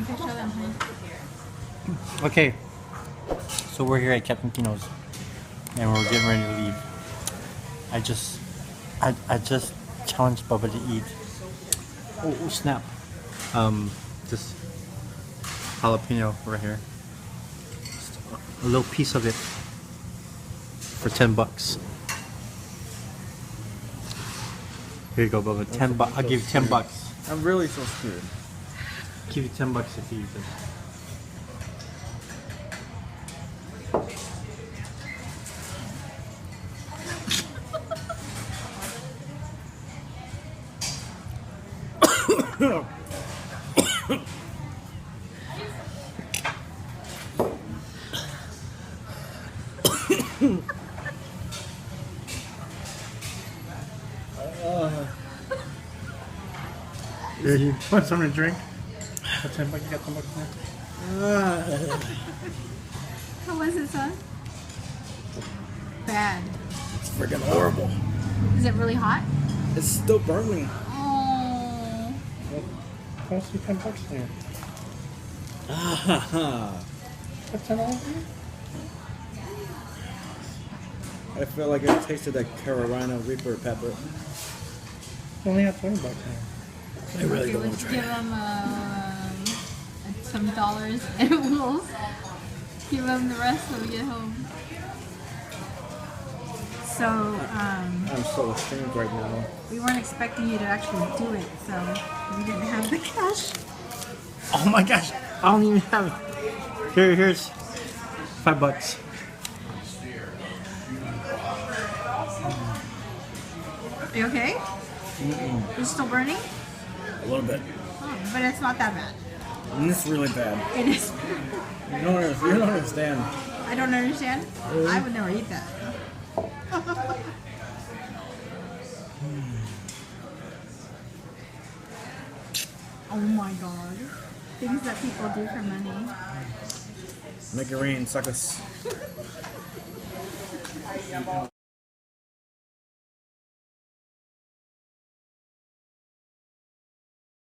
You can show them, huh? Okay, so we're here at Captain Tino's, and we're getting ready to leave. I just challenged Bubba to eat. Oh snap! This jalapeno right here. Just a little piece of it for $10. Here you go, Bubba. $10. I'll give you $10. I'm really so scared. I'll give you $10 if you eat this. Here, you want something to drink? $10, you got $10 there? How was it, son? Bad. It's freaking horrible. Is it really hot? It's still burning. Oh. I'll see $10 there. What's $10 there? I feel like it tasted like Carolina Reaper pepper. You only have $20 there. I really Okay, don't want let's to give try it. them some dollars and we'll give them the rest when we get home. So, I'm so ashamed right now. we weren't expecting you to actually do it, so we didn't have the cash. Oh my gosh, I don't even have it. Here's $5. Are you okay? It's still burning? A little bit. Oh, but it's not that bad. And it's really bad. It is. You don't understand. I don't understand. I would never eat that. Oh my god. Things that people do for money. Make it rain, suckers.